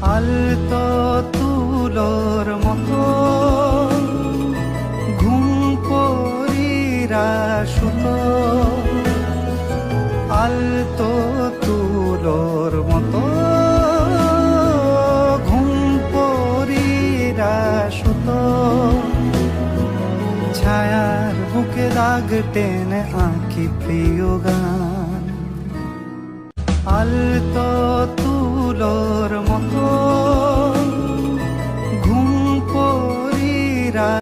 আলতো তুলোর মতো ঘুম পরীরা সুতো, আলতো তুলোর মতো ঘুম পরীরা সুতো, ছায়ার বুকে দাগ টেনে আঁকি প্রিয় গান। আলতো